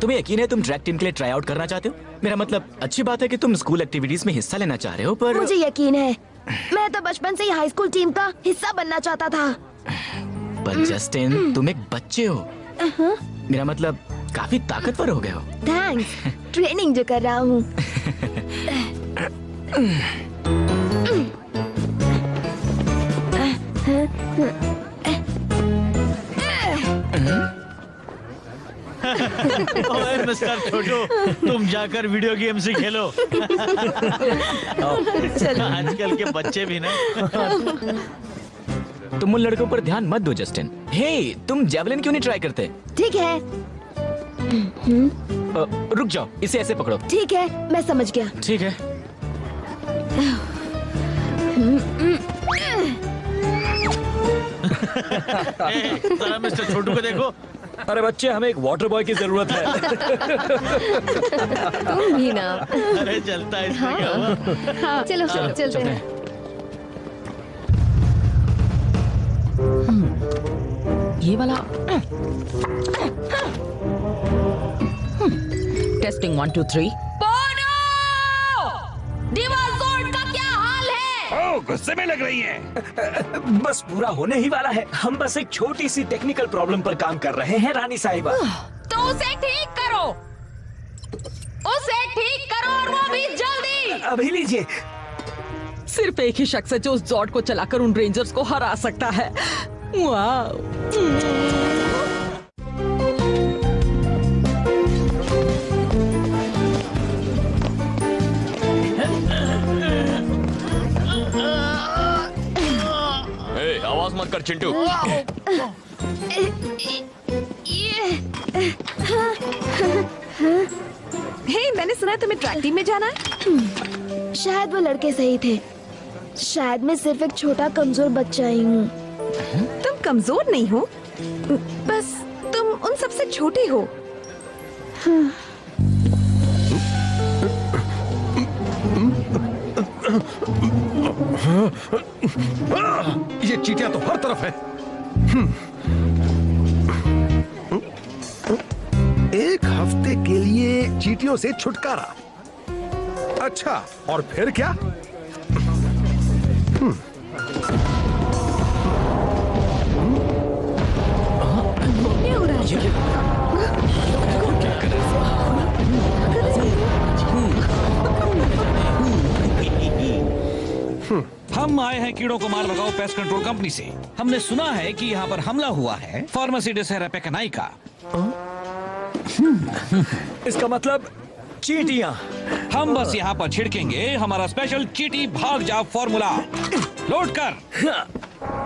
तुम्हें यकीन है तुम ट्रैक टीम के लिए ट्राई आउट करना चाहते हो? मेरा मतलब अच्छी बात है कि तुम स्कूल एक्टिविटीज में हिस्सा लेना चाह रहे हो, पर मुझे यकीन है, मैं तो बचपन से ही हाई स्कूल टीम का हिस्सा बनना चाहता था। पर जस्टिन, तुम एक बच्चे हो। मेरा मतलब काफी ताकतवर हो गए हो। थैंक्स, ट्रेनिंग जो कर रहा हूँ। ओए मिस्टर छोटू, तुम जाकर वीडियो गेम से खेलो। आजकल के बच्चे भी ना। तुम उन लड़कों पर ध्यान मत दो जस्टिन। हे, तुम जेवलिन क्यों नहीं ट्राई करते? ठीक है। रुक जाओ, इसे ऐसे पकड़ो। ठीक है, मैं समझ गया। ठीक है। जरा मिस्टर छोटू को देखो। अरे बच्चे, हमें एक वाटर बॉय की जरूरत है। तुम भी ना। अरे चलता है इसमें क्या हुआ? हाँ, चलो चलते हैं। ये वाला टेस्टिंग 1 2 3। डिवाजोर्ड का क्या हाल है? गुस्से में लग रही हैं। बस पूरा होने ही वाला है। हम बस एक छोटी सी टेक्निकल प्रॉब्लम पर काम कर रहे हैं रानी साहिबा। तो उसे ठीक करो, उसे ठीक करो और वो भी जल्दी। अभी लीजिए। सिर्फ एक ही शख्स है जो उस जॉर्ड को चलाकर उन रेंजर्स को हरा सकता है। वाह। आवाज मत कर चिंटू। हे, मैंने सुना है तुम्हें ट्रैक टीम में जाना है। शायद वो लड़के सही थे। शायद मैं सिर्फ एक छोटा कमजोर बच्चा ही हूँ। तुम कमजोर नहीं हो, बस तुम उन सबसे छोटी हो। ये चींटियां तो हर तरफ है। एक हफ्ते के लिए चींटियों से छुटकारा। अच्छा, और फिर क्या? क्या हो रहा है? हम आए हैं कीड़ों को मार भगाओ पेस्ट कंट्रोल कंपनी से। हमने सुना है कि यहाँ पर हमला हुआ है फार्मासिटिस पेकनाई का। इसका मतलब चींटियां। हम बस यहाँ पर छिड़केंगे हमारा स्पेशल चींटी भाग जा फॉर्मूला। लोड कर।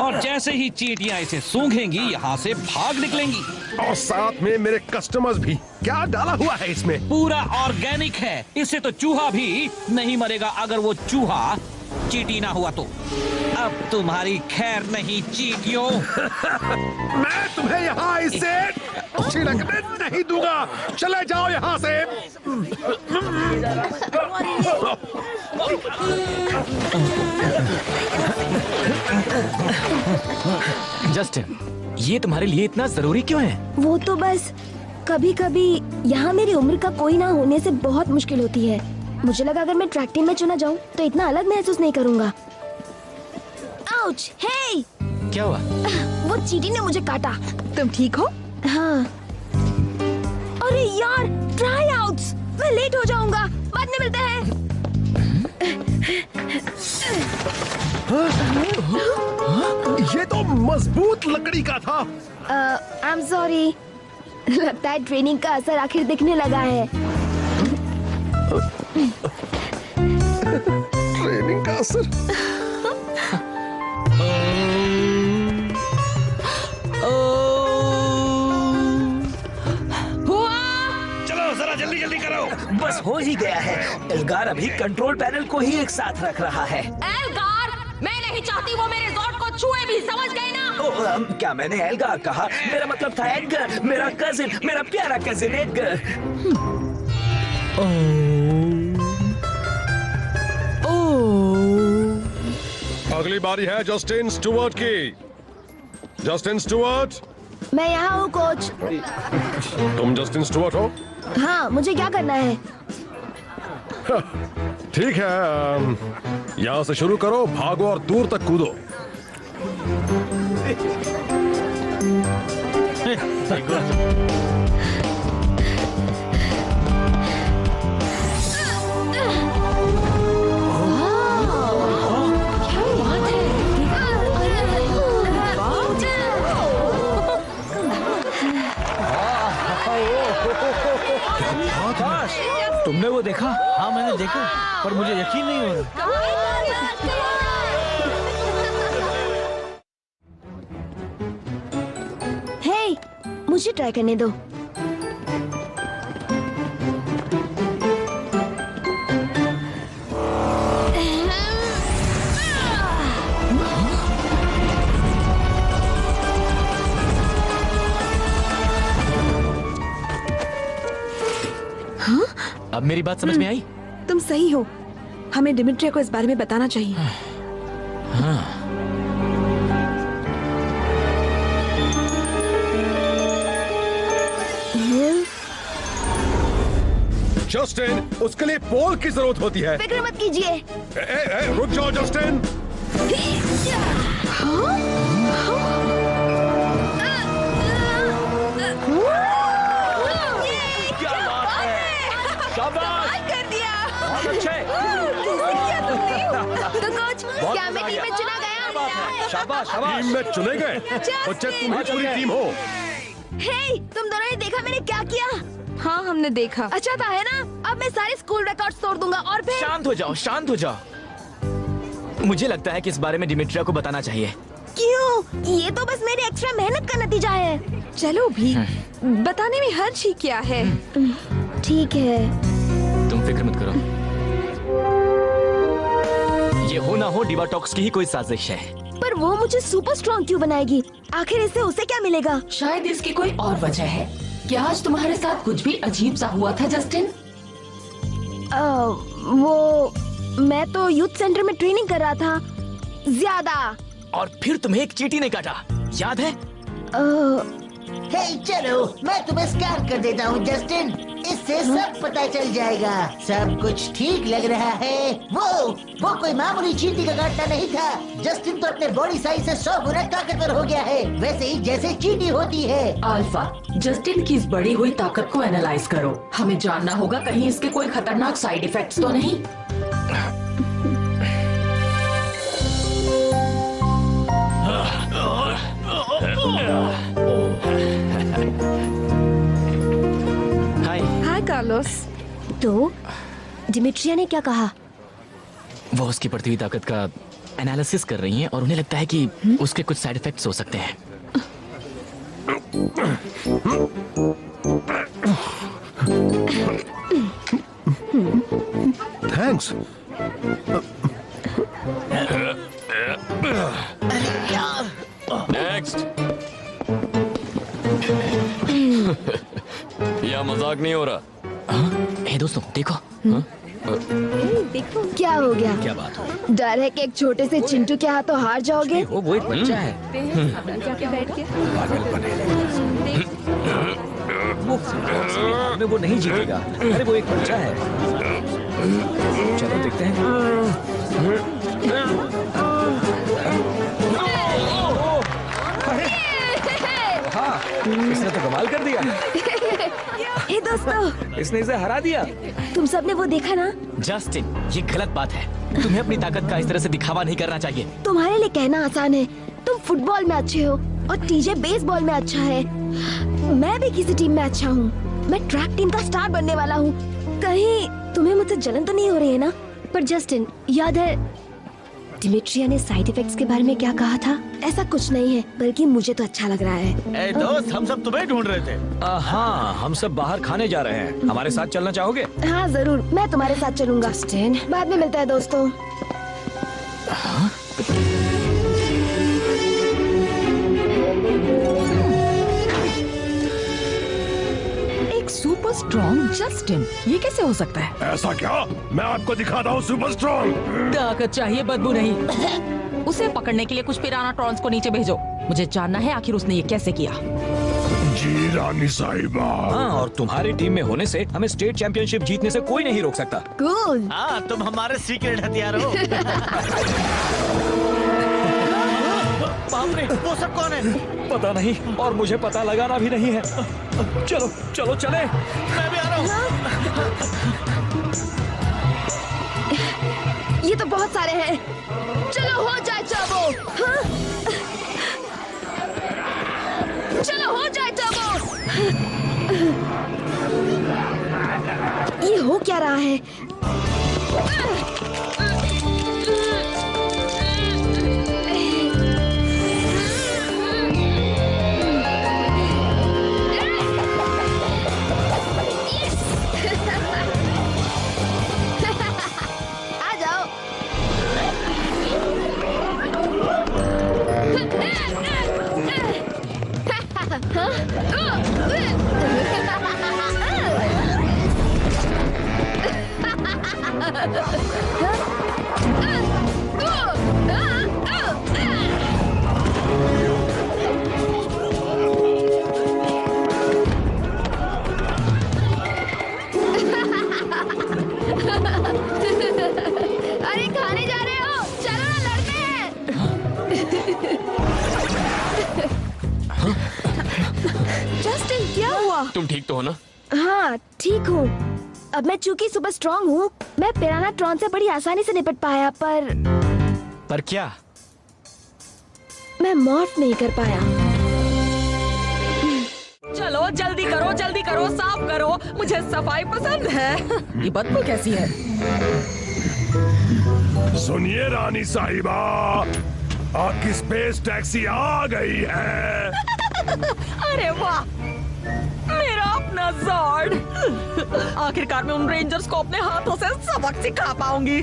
और जैसे ही चींटियां इसे सूंघेंगी यहाँ से भाग निकलेंगी। और साथ में मेरे कस्टमर्स भी। क्या डाला हुआ है इसमें? पूरा ऑर्गेनिक है। इससे तो चूहा भी नहीं मरेगा अगर वो चूहा चींटी ना हुआ तो। अब तुम्हारी खैर नहीं चींटियों। मैं तुम्हें यहाँ इससे छिड़कने नहीं दूंगा। चले जाओ यहाँ से। जस्टिन, ये तुम्हारे लिए इतना जरूरी क्यों है? वो तो बस कभी कभी यहाँ मेरी उम्र का कोई ना होने से बहुत मुश्किल होती है। मुझे लगा अगर मैं ट्रैक टीम में चुना जाऊँ तो इतना अलग महसूस नहीं करूँगा। आउच! हे! क्या हुआ? वो चींटी ने मुझे काटा। तुम ठीक हो? हाँ। अरे यार, ट्राई आउट्स! मैं लेट हो जाऊंगा। बाद में मिलते हैं। ये तो मजबूत लकड़ी का था। I am sorry. लगता है ट्रेनिंग का असर आखिर दिखने लगा है। ट्रेनिंग का असर। चलो जरा जल्दी जल्दी करो। बस हो ही गया है। एल्गार अभी कंट्रोल पैनल को ही एक साथ रख रहा है। एल्गार, मैं नहीं चाहती वो मेरे जॉर्ड को छुए भी, समझ गए ना? क्या मैंने एल्गार कहा? मेरा मतलब था एडगर, मेरा कजिन, मेरा प्यारा कजिन एडगर। अगली बारी है जस्टिन स्टुअर्ट की। Justin Stuart. मैं यहाँ हूँ कोच। तुम जस्टिन स्टुअर्ट हो? हाँ, मुझे क्या करना है? ठीक है, यहाँ से शुरू करो, भागो और दूर तक कूदो। तुमने वो देखा? हाँ मैंने देखा, पर मुझे यकीन नहीं हो रहा। हे, मुझे ट्राई करने दो। अब मेरी बात समझ में आई? तुम सही हो, हमें डिमिट्रिया को इस बारे में बताना चाहिए। जस्टिन, उसके लिए पोल की जरूरत होती है। फिक्र मत कीजिए। रुक जाओ जस्टिन। तो कोच, क्या मैं टीम में चुना गया? शाबाश शाबाश। टीम में चुने गए? बच्चे तुम ही पूरी टीम हो। हे, तुम दोनों ने देखा मैंने क्या किया? हाँ हमने देखा। अच्छा था है ना? अब मैं सारे स्कूल रिकॉर्ड्स तोड़ दूंगा और फिर शांत हो जाओ, शांत हो जाओ। मुझे लगता है कि इस बारे में डिमिट्रिया को बताना चाहिए। क्यों? ये तो बस मेरी एक्स्ट्रा मेहनत का नतीजा है। चलो भी, बताने में हर्ज ही क्या है। ठीक है। तुम फिक्र मत करो, ये हो ना हो डिवाटॉक्स की ही कोई साजिश है। पर वो मुझे सुपर स्ट्रॉन्ग क्यों बनाएगी? आखिर इससे उसे क्या मिलेगा? शायद इसकी कोई और वजह है। क्या आज तुम्हारे साथ कुछ भी अजीब सा हुआ था जस्टिन? मैं तो यूथ सेंटर में ट्रेनिंग कर रहा था। ज्यादा। और फिर तुम्हें एक चींटी ने काटा, याद है? हे चलो, मैं तुम्हें स्कैन कर देता हूँ जस्टिन, इससे सब पता चल जाएगा। सब कुछ ठीक लग रहा है। वो कोई मामूली चींटी का काटना नहीं था। जस्टिन तो अपने बॉडी साइज से 100 गुना ताकतवर हो गया है, वैसे ही जैसे चींटी होती है। अल्फा, जस्टिन की इस बढ़ी हुई ताकत को एनालाइज करो। हमें जानना होगा कहीं इसके कोई खतरनाक साइड इफेक्ट्स तो नहीं। हाय कार्लोस। तो डिमिट्रिया ने क्या कहा? वो उसकी बढ़ती हुई ताकत का एनालिसिस कर रही हैं और उन्हें लगता है कि उसके कुछ साइड इफेक्ट्स हो सकते हैं। थैंक्स। नेक्स्ट। यह मजाक नहीं हो रहा। हे दोस्तों देखो। देखो क्या हो गया? क्या बात हो? डर है कि एक छोटे से चिंटू के हाथों हार जाओगे? वो एक बच्चा है। जाके बैठ के। वो नहीं जीतेगा। अरे वो एक बच्चा है। चलो देखते हैं। हाँ, इसने तो कमाल कर दिया। हे दोस्तों, इसने इसे हरा दिया। तुम सबने वो देखा ना? जस्टिन, ये गलत बात है। तुम्हें अपनी ताकत का इस तरह से दिखावा नहीं करना चाहिए। तुम्हारे लिए कहना आसान है। तुम फुटबॉल में अच्छे हो और टीजे बेसबॉल में अच्छा है। मैं भी किसी टीम में अच्छा हूँ। मैं ट्रैक टीम का स्टार बनने वाला हूँ। कहीं तुम्हें मुझसे जलन तो नहीं हो रही है ना? पर जस्टिन, याद है डिमिट्रिया ने साइड इफेक्ट्स के बारे में क्या कहा था? ऐसा कुछ नहीं है, बल्कि मुझे तो अच्छा लग रहा है। दोस्त, हम सब तुम्हें ढूंढ रहे थे। हाँ, हम सब बाहर खाने जा रहे हैं। हमारे साथ चलना चाहोगे? हाँ जरूर, मैं तुम्हारे साथ चलूंगा। बाद में मिलता है दोस्तों। एक सुपर स्ट्रॉन्ग जस्टिन, ये कैसे हो सकता है? ऐसा क्या? मैं आपको दिखाता हूँ सुपर स्ट्रॉन्ग। ताकत चाहिए, बदबू नहीं। उसे पकड़ने के लिए कुछ पिराना ट्रॉन्स को नीचे भेजो। मुझे जानना है आखिर उसने ये कैसे किया। जी रानी साहिबा। हाँ, और तुम्हारी टीम में होने से हमें स्टेट चैंपियनशिप जीतने से कोई नहीं रोक सकता। कूल। हाँ, तुम हमारे सीक्रेट हथियार हो। बाप रे, वो सब कौन है? पता नहीं, और मुझे पता लगाना भी नहीं है। चलो चलो चले। मैं भी आ रहा हूँ। ये तो बहुत सारे हैं। चलो हो जाए टर्बो। हाँ? चलो हो जाए टर्बो। ये हो क्या रहा है? आ जाओ। अरे खाने जा रहे हो? चलो ना, लड़ते हैं। जस्टिन, क्या हुआ? तुम ठीक तो हो ना? हाँ, ठीक हूँ। अब मैं चूंकि सुपर स्ट्रॉन्ग हूँ, मैं पिराना ट्रॉन से बड़ी आसानी से निपट पाया, पर क्या? मैं मॉर्फ नहीं कर पाया। चलो जल्दी करो, साफ करो। मुझे सफाई पसंद है। ये बदबू कैसी है? सुनिए रानी साहिबा, आपकी स्पेस टैक्सी आ गई है। अरे वाह, मेरा अपना जॉर्ड। आखिरकार मैं उन रेंजर्स को अपने हाथों से सबक सिखा पाऊंगी।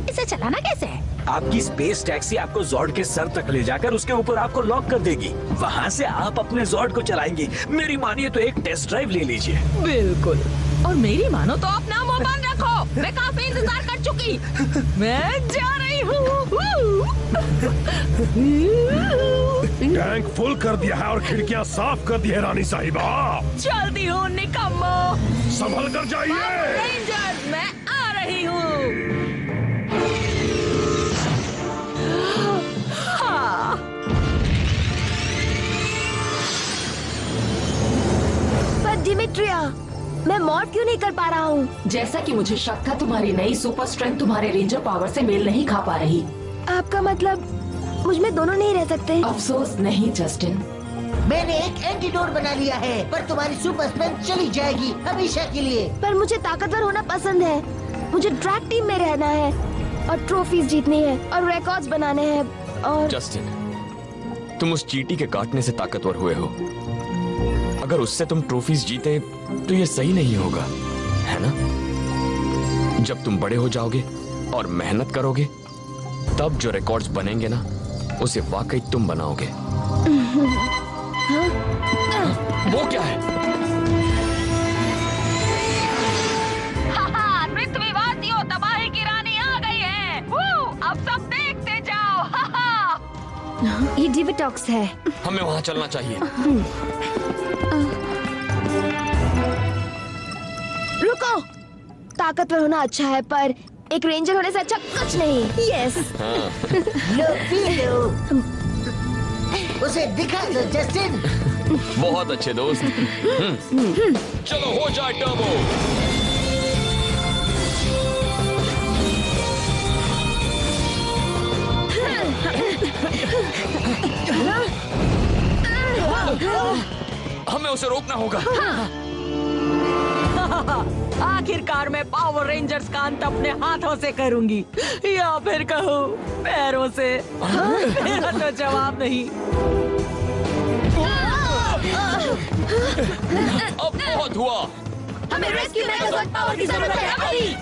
इसे चलाना कैसे है? आपकी स्पेस टैक्सी आपको जॉर्ड के सर तक ले जाकर उसके ऊपर आपको लॉक कर देगी। वहाँ से आप अपने जॉर्ड को चलाएंगी। मेरी मानिए तो एक टेस्ट ड्राइव ले लीजिए। बिल्कुल, और मेरी मानो तो अपना मुंह बंद रखो। मैं काफी इंतजार कर चुकी। मैं जा रही हूँ। टैंक फुल कर दिया है और खिड़कियाँ साफ कर दी है रानी साहिबा। जल्दी हूँ निकम्मो। संभल कर जाइए। रेंजर्स, मैं आ रही हूँ। हाँ। पर डिमिट्रिया, मैं मॉर्फ क्यों नहीं कर पा रहा हूँ? जैसा कि मुझे शक था, तुम्हारी नई सुपर स्ट्रेंथ तुम्हारे रेंजर पावर से मेल नहीं खा पा रही। आपका मतलब मुझ में दोनों नहीं रह सकते? अफसोस नहीं जस्टिन। मैंने एक एंटीडोट बना लिया है, पर तुम्हारी सुपर स्ट्रेंथ चली जाएगी हमेशा के लिए। पर मुझे ताकतवर होना पसंद है। मुझे ट्रैक टीम में रहना है और ट्रॉफीज जीतनी है और रिकॉर्ड्स बनाने हैं और जस्टिन, तुम उस चींटी के काटने से ताकतवर हुए हो। अगर उससे तुम ट्रॉफीज जीते तो ये सही नहीं होगा, है ना? जब तुम बड़े हो जाओगे और मेहनत करोगे, तब जो रिकॉर्ड्स बनेंगे ना, उसे वाकई तुम बनाओगे। वो क्या है? पृथ्वीवासियों, तबाही की रानी आ गई है। अब सब देखते जाओ। ये डिविटॉक्स है। हमें वहां चलना चाहिए। रुको, ताकतवर होना अच्छा है, पर एक रेंजर होने से अच्छा कुछ नहीं। यस। लो पी लो। उसे दिखा दो जस्टिन। बहुत अच्छे दोस्त। चलो हो जाए टर्बो। हमें उसे रोकना होगा। आखिरकार मैं पावर रेंजर्स का अंत अपने हाथों से करूंगी, या फिर कहूँ पैरों से। मेरा तो जवाब नहीं। अब बहुत हुआ। हमें रेस्क्यू मेगाजॉर्ड पावर की जरूरत है अभी।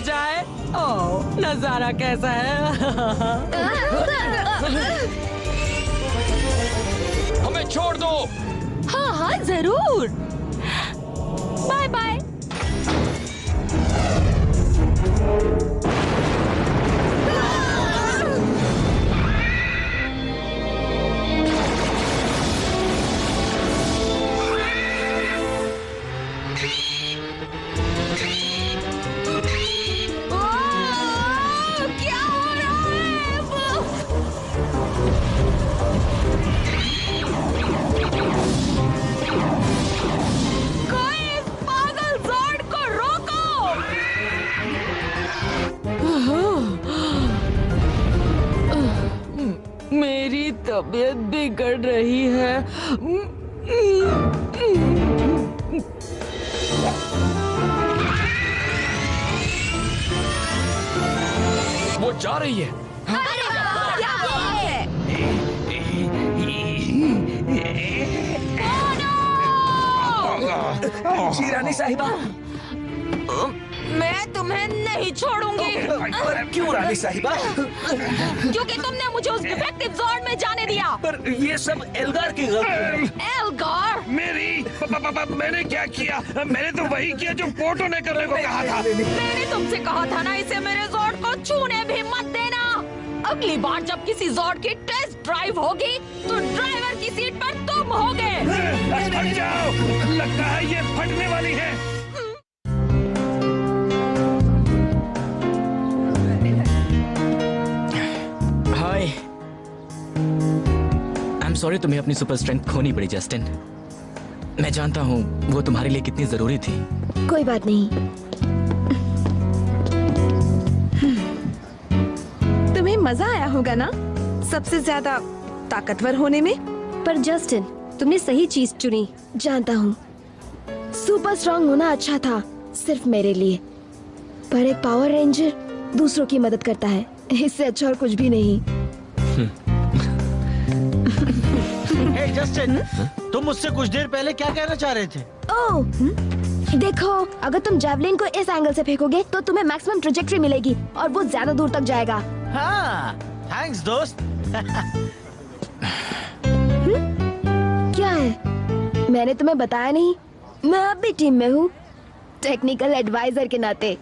जाए। ओह, नजारा कैसा है। हमें छोड़ दो। हाँ हाँ जरूर। Bye bye. क्या हो रहा है? कोई इस पागल ज़ॉर्ड को रोको! मेरी तबीयत बिगड़ रही है। वो जा रही है। जी रानी साहिबा। मैं तुम्हें नहीं छोड़ूंगी। पर क्यों रानी साहिबा? क्योंकि तुमने मुझे उस डिफेक्टिव ज़ॉर्ड में जाने दिया। पर ये सब एल्गार की गलती है। एल्गार? मैंने क्या किया? मैंने तो वही किया जो पोर्टो ने करने को कहा था। मैंने तुमसे कहा था ना, इसे मेरे ज़ॉर्ड को छूने भी मत देना। अगली बार जब किसी ज़ॉर्ड की टेस्ट ड्राइव होगी तो ड्राइवर की सीट पर तुम होगे। हट जाओ, लगता है ये फटने वाली है। हाय, आई एम सॉरी तुम्हें अपनी सुपर स्ट्रेंथ खोनी पड़ी जस्टिन। मैं जानता हूँ वो तुम्हारे लिए कितनी जरूरी थी। कोई बात नहीं। तुम्हें मजा आया होगा ना सबसे ज्यादा ताकतवर होने में। पर जस्टिन, तुमने सही चीज चुनी। जानता हूँ सुपर स्ट्रांग होना अच्छा था सिर्फ मेरे लिए, पर एक पावर रेंजर दूसरों की मदद करता है, इससे अच्छा और कुछ भी नहीं। हे जस्टिन, तुम मुझसे कुछ देर पहले क्या कहना चाह रहे थे? ओह, देखो, अगर तुम जैवलिन को इस एंगल से फेंकोगे तो तुम्हें मैक्सिमम ट्रेजेक्टरी मिलेगी और वो ज्यादा दूर तक जाएगा। हाँ, थैंक्स दोस्त। क्या है? मैंने तुम्हें बताया नहीं, मैं अब भी टीम में हूँ, टेक्निकल एडवाइजर के नाते।